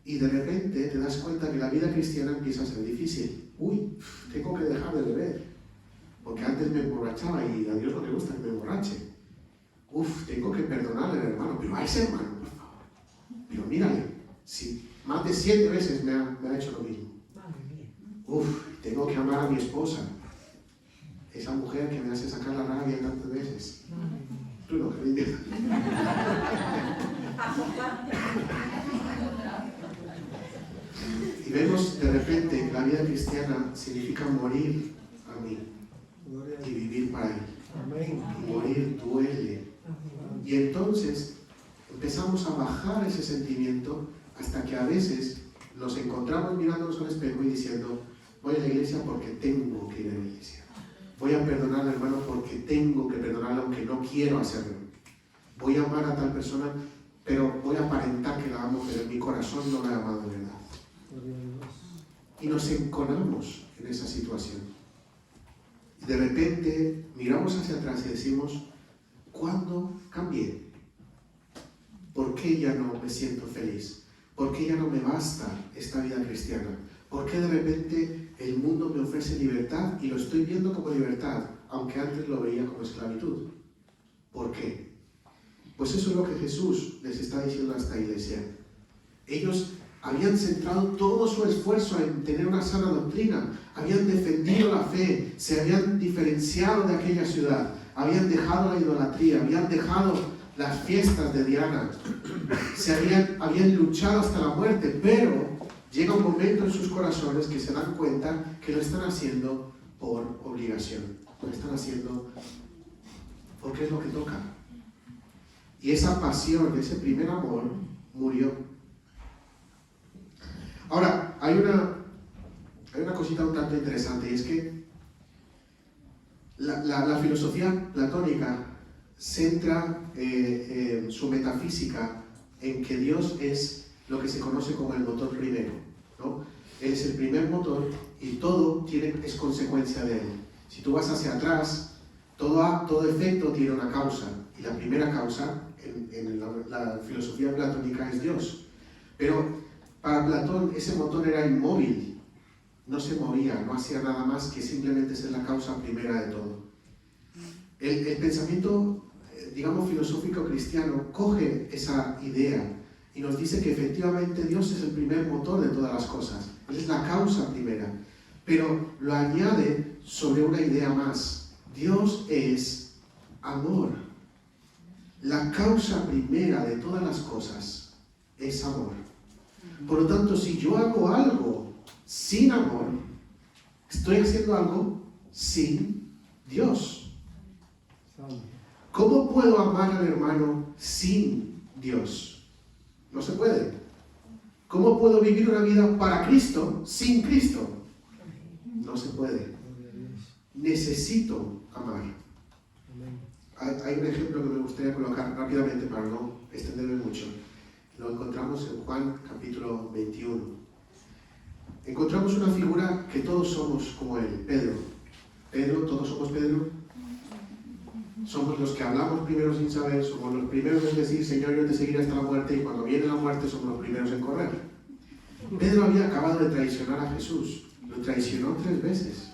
Y de repente te das cuenta que la vida cristiana empieza a ser difícil. Uy, tengo que dejar de beber, porque antes me emborrachaba y a Dios no le gusta que me emborrache. Tengo que perdonarle al hermano, pero a ese hermano, por favor. Pero mírale, si más de 7 veces me ha hecho lo mismo. Tengo que amar a mi esposa, esa mujer que me hace sacar la rabia tantas veces. Tú no, que me entiendes. Y vemos de repente que la vida cristiana significa morir a mí y vivir para Él. Y morir duele. Y entonces empezamos a bajar ese sentimiento hasta que a veces nos encontramos mirándonos al espejo y diciendo, voy a la iglesia porque tengo que ir a la iglesia. Voy a perdonar al hermano porque tengo que perdonarlo aunque no quiero hacerlo. Voy a amar a tal persona, pero voy a aparentar que la amo, pero en mi corazón no la he amado de verdad. Y nos enconamos en esa situación. Y de repente miramos hacia atrás y decimos, ¿cuándo cambié? ¿Por qué ya no me siento feliz? ¿Por qué ya no me basta esta vida cristiana? ¿Por qué de repente el mundo me ofrece libertad y lo estoy viendo como libertad, aunque antes lo veía como esclavitud? ¿Por qué? Pues eso es lo que Jesús les está diciendo a esta iglesia. Ellos habían centrado todo su esfuerzo en tener una sana doctrina, habían defendido la fe, se habían diferenciado de aquella ciudad, habían dejado la idolatría, habían dejado las fiestas de Diana, habían luchado hasta la muerte, pero llega un momento en sus corazones que se dan cuenta que lo están haciendo por obligación, lo están haciendo porque es lo que toca. Y esa pasión, ese primer amor, murió. Ahora, hay una cosita un tanto interesante, y es que la filosofía platónica centra su metafísica en que Dios es lo que se conoce como el motor primero, ¿no? Él es el primer motor y todo es consecuencia de Él. Si tú vas hacia atrás, todo efecto tiene una causa, y la primera causa en la filosofía platónica es Dios. Pero para Platón ese motor era inmóvil, no se movía, no hacía nada más que simplemente ser la causa primera de todo. El pensamiento, digamos, filosófico cristiano coge esa idea y nos dice que efectivamente Dios es el primer motor de todas las cosas, Él es la causa primera, pero lo añade sobre una idea más. Dios es amor. La causa primera de todas las cosas es amor. Por lo tanto, si yo hago algo sin amor, estoy haciendo algo sin Dios. ¿Cómo puedo amar al hermano sin Dios? No se puede. ¿Cómo puedo vivir una vida para Cristo sin Cristo? No se puede. Necesito amar. Hay un ejemplo que me gustaría colocar rápidamente para no extenderme mucho. Lo encontramos en Juan capítulo 21. Encontramos una figura que todos somos como él, Pedro. ¿Todos somos Pedro? Somos los que hablamos primero sin saber, somos los primeros en decir, Señor, yo te seguiré hasta la muerte, y cuando viene la muerte somos los primeros en correr. Pedro había acabado de traicionar a Jesús, lo traicionó 3 veces.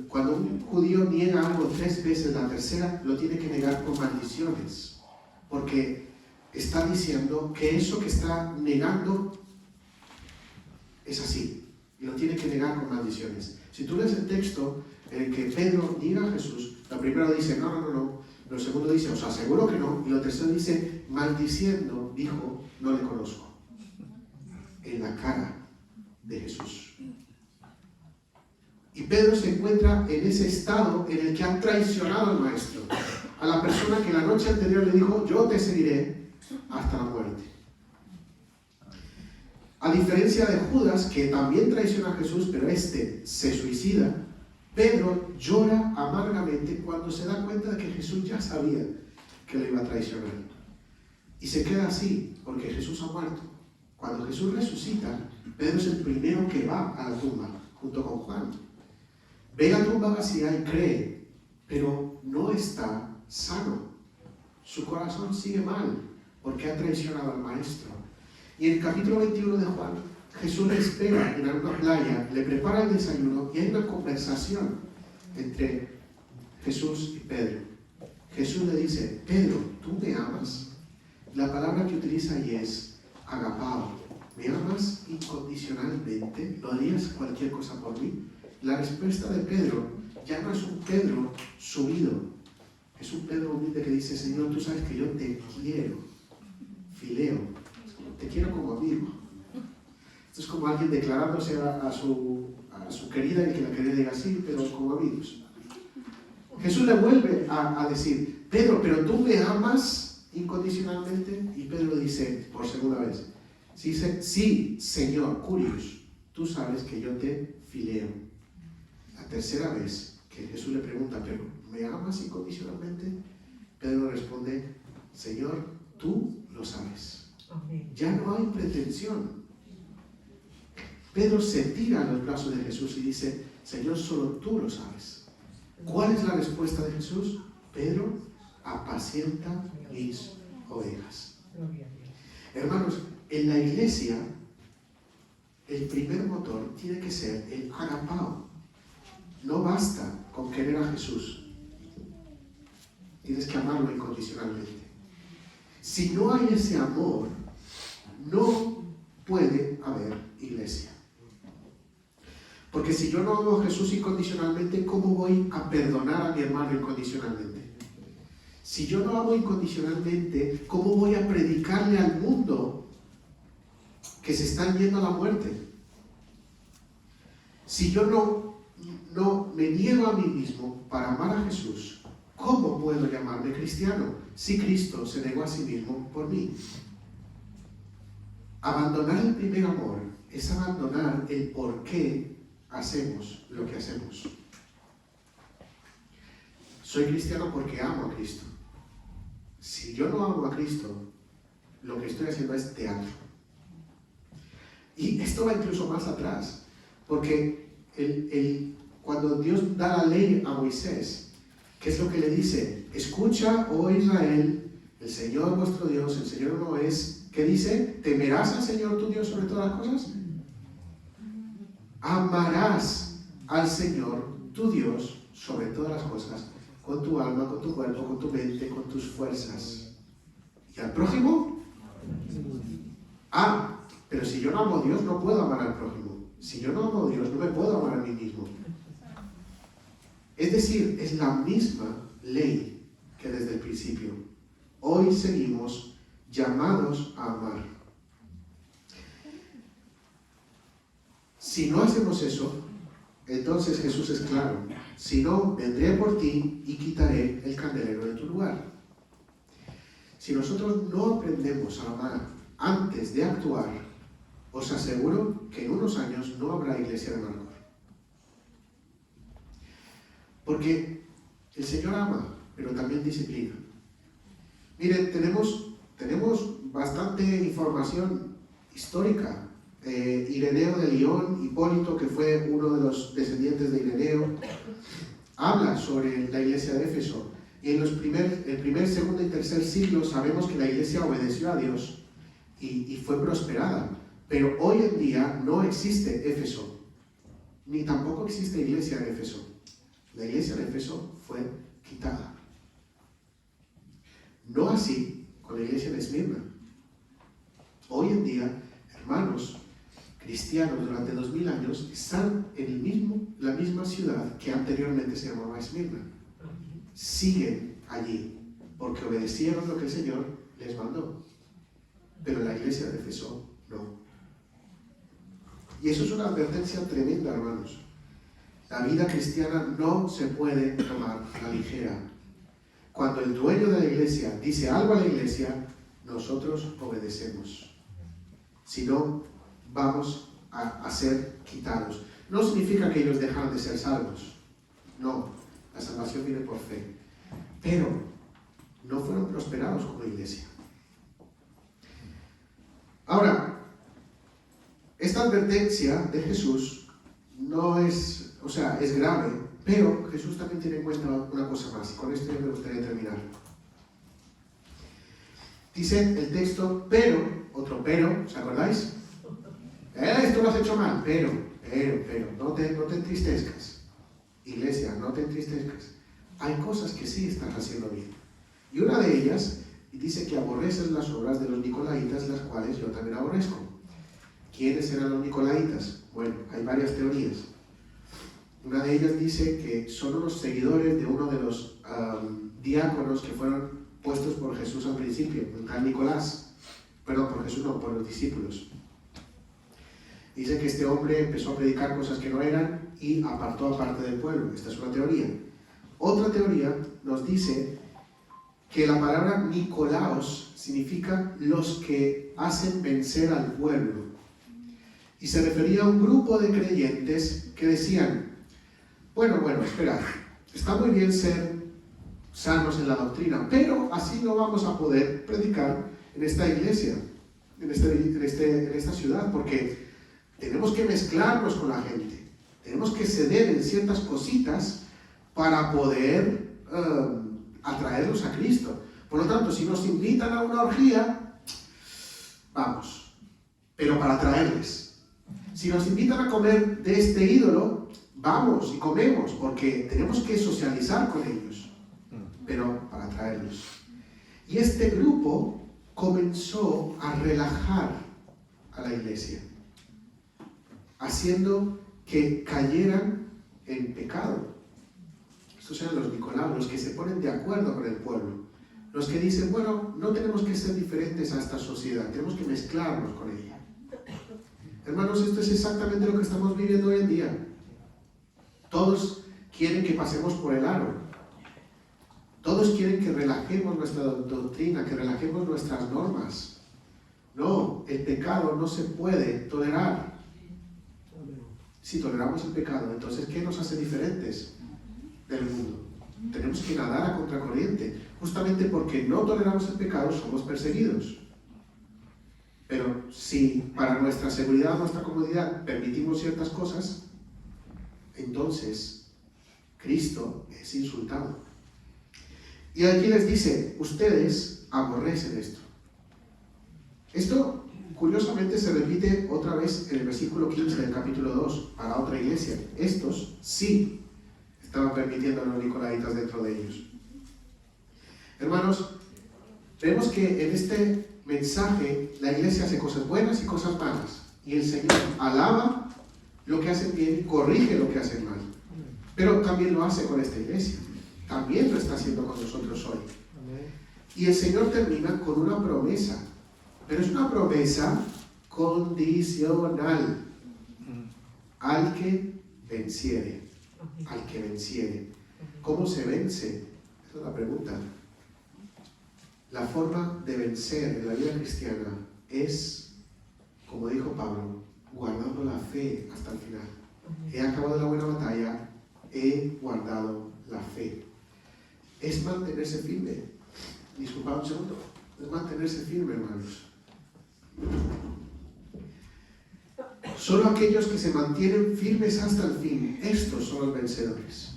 Cuando un judío niega algo 3 veces, la tercera lo tiene que negar con maldiciones, porque está diciendo que eso que está negando es así, y lo tiene que negar con maldiciones. Si tú lees el texto en el que Pedro niega a Jesús, lo primero dice, no, lo segundo dice, os aseguro que no, y lo tercero dice, maldiciendo, dijo, no le conozco, en la cara de Jesús. Y Pedro se encuentra en ese estado en el que han traicionado al Maestro, a la persona que la noche anterior le dijo, yo te seguiré hasta la muerte. A diferencia de Judas, que también traiciona a Jesús, pero este se suicida, Pedro llora amargamente cuando se da cuenta de que Jesús ya sabía que lo iba a traicionar. Y se queda así, porque Jesús ha muerto. Cuando Jesús resucita, Pedro es el primero que va a la tumba, junto con Juan. Ve la tumba vacía y cree, pero no está sano. Su corazón sigue mal, porque ha traicionado al Maestro. Y en el capítulo 21 de Juan, Jesús le espera en una playa, le prepara el desayuno y hay una conversación entre Jesús y Pedro. Jesús le dice: Pedro, ¿tú me amas? La palabra que utiliza ahí es agapao. ¿Me amas incondicionalmente? ¿Lo harías cualquier cosa por mí? La respuesta de Pedro ya no es un Pedro subido, es un Pedro humilde que dice: Señor, tú sabes que yo te quiero, fileo, te quiero como amigo. Esto es como alguien declarándose a su querida y que la querida diga sí, pero como amigos. Jesús le vuelve a decir: Pedro, ¿pero tú me amas incondicionalmente? Y Pedro dice por segunda vez: sí, Señor, curios, tú sabes que yo te fileo. La tercera vez que Jesús le pregunta: ¿pero me amas incondicionalmente? Pedro responde: Señor, tú lo sabes. Ya no hay pretensión. Pedro se tira a los brazos de Jesús y dice: Señor, solo tú lo sabes. ¿Cuál es la respuesta de Jesús? Pedro, apacienta mis ovejas. Hermanos, en la iglesia, el primer motor tiene que ser el agapao. No basta con querer a Jesús. Tienes que amarlo incondicionalmente. Si no hay ese amor, no puede haber iglesia. Porque si yo no amo a Jesús incondicionalmente, ¿cómo voy a perdonar a mi hermano incondicionalmente? Si yo no amo incondicionalmente, ¿cómo voy a predicarle al mundo que se están yendo a la muerte? Si yo no me niego a mí mismo para amar a Jesús, ¿cómo puedo llamarme cristiano si Cristo se negó a sí mismo por mí? Abandonar el primer amor es abandonar el por qué hacemos lo que hacemos. Soy cristiano porque amo a Cristo. Si yo no amo a Cristo, lo que estoy haciendo es teatro. Y esto va incluso más atrás, porque cuando Dios da la ley a Moisés, ¿qué es lo que le dice? Escucha, oh Israel, el Señor vuestro Dios, el Señor no es, ¿qué dice? ¿Temerás al Señor tu Dios sobre todas las cosas? Amarás al Señor tu Dios sobre todas las cosas, con tu alma, con tu cuerpo, con tu mente, con tus fuerzas. ¿Y al prójimo? Pero si yo no amo a Dios, no puedo amar al prójimo. Si yo no amo a Dios, no me puedo amar a mí mismo. Es decir, es la misma ley que desde el principio. Hoy seguimos llamados a amar. Si no hacemos eso, entonces Jesús es claro: si no, vendré por ti y quitaré el candelero de tu lugar. Si nosotros no aprendemos a amar antes de actuar, os aseguro que en unos años no habrá iglesia de Marcos. Porque el Señor ama, pero también disciplina. Miren, tenemos bastante información histórica. Ireneo de Lyon, Hipólito, que fue uno de los descendientes de Ireneo, habla sobre la iglesia de Éfeso. Y en el primer, segundo y tercer siglo sabemos que la iglesia obedeció a Dios y fue prosperada. Pero hoy en día no existe Éfeso, ni tampoco existe iglesia de Éfeso. La iglesia de Éfeso fue quitada. No así con la iglesia de Esmirna. Hoy en día, hermanos cristianos durante 2000 años están en la misma ciudad que anteriormente se llamaba Esmirna. Siguen allí porque obedecieron lo que el Señor les mandó. Pero la iglesia de Éfeso no. Y eso es una advertencia tremenda, hermanos. La vida cristiana no se puede tomar a la ligera. Cuando el dueño de la iglesia dice algo a la iglesia, nosotros obedecemos. Si no, vamos a ser quitados. No significa que ellos dejaron de ser salvos. No, la salvación viene por fe. Pero no fueron prosperados como iglesia. Ahora, esta advertencia de Jesús no es, o sea, es grave, pero Jesús también tiene en cuenta una cosa más, y con esto ya me gustaría terminar. Dice el texto, pero, otro pero, ¿os acordáis? Esto lo has hecho mal, pero, no te entristezcas. Iglesia, no te entristezcas. Hay cosas que sí estás haciendo bien. Y una de ellas dice que aborreces las obras de los nicolaitas, las cuales yo también aborrezco. ¿Quiénes eran los nicolaitas? Bueno, hay varias teorías. Una de ellas dice que son unos seguidores de uno de los diáconos que fueron puestos por Jesús al principio, el tal Nicolás. Perdón, por Jesús no, por los discípulos. Dice que este hombre empezó a predicar cosas que no eran y apartó a parte del pueblo. Esta es una teoría. Otra teoría nos dice que la palabra Nicolaos significa los que hacen vencer al pueblo. Y se refería a un grupo de creyentes que decían, bueno, esperad, está muy bien ser sanos en la doctrina, pero así no vamos a poder predicar en esta iglesia, en esta ciudad, porque tenemos que mezclarnos con la gente, tenemos que ceder en ciertas cositas para poder atraerlos a Cristo. Por lo tanto, si nos invitan a una orgía, vamos, pero para atraerles. Si nos invitan a comer de este ídolo, vamos y comemos, porque tenemos que socializar con ellos, pero para atraerlos. Y este grupo comenzó a relajar a la iglesia, haciendo que cayeran en pecado. Estos eran los nicolaos, los que se ponen de acuerdo con el pueblo, los que dicen, bueno, no tenemos que ser diferentes a esta sociedad, tenemos que mezclarnos con ella. Hermanos, esto es exactamente lo que estamos viviendo hoy en día. Todos quieren que pasemos por el aro. Todos quieren que relajemos nuestra doctrina, que relajemos nuestras normas. No, el pecado no se puede tolerar. Si toleramos el pecado, entonces, ¿qué nos hace diferentes del mundo? Tenemos que nadar a contracorriente. Justamente porque no toleramos el pecado, somos perseguidos. Pero si para nuestra seguridad, nuestra comodidad, permitimos ciertas cosas, entonces Cristo es insultado. Y aquí les dice, ustedes aborrecen esto. Esto, curiosamente, se repite otra vez en el versículo 15 del capítulo 2, para otra iglesia. Estos sí estaban permitiendo a los nicolaitas dentro de ellos. Hermanos, vemos que en este mensaje la iglesia hace cosas buenas y cosas malas, y el Señor alaba lo que hacen bien, corrige lo que hacen mal, pero también lo hace con esta iglesia, también lo está haciendo con nosotros hoy. Y el Señor termina con una promesa, pero es una promesa condicional: al que venciere, al que venciere. ¿Cómo se vence? Esa es la pregunta. La forma de vencer en la vida cristiana es, como dijo Pablo, guardando la fe hasta el final. He acabado la buena batalla, he guardado la fe. Es mantenerse firme. Disculpad un segundo. Es mantenerse firme, hermanos. Solo aquellos que se mantienen firmes hasta el fin, estos son los vencedores.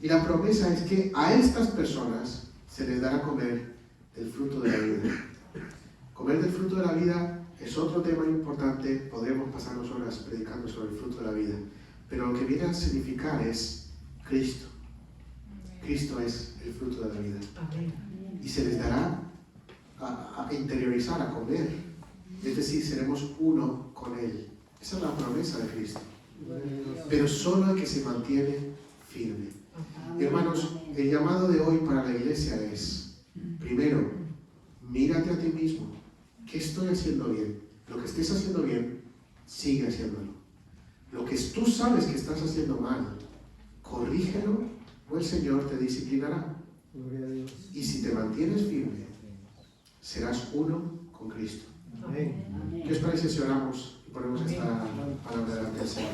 Y la promesa es que a estas personas se les dará a comer del fruto de la vida. Comer del fruto de la vida es otro tema importante. Podríamos pasarnos horas predicando sobre el fruto de la vida, pero lo que viene a significar es Cristo. Cristo es el fruto de la vida. Y se les dará a interiorizar, a comer. Es decir, seremos uno con Él. Esa es la promesa de Cristo. Pero solo el que se mantiene firme. Hermanos, el llamado de hoy para la iglesia es: primero, mírate a ti mismo. ¿Qué estoy haciendo bien? Lo que estés haciendo bien, sigue haciéndolo. Lo que tú sabes que estás haciendo mal, corrígelo, o el Señor te disciplinará. Y si te mantienes firme, serás uno con Cristo. ¿Qué os parece si oramos y ponemos esta palabra delante del Señor?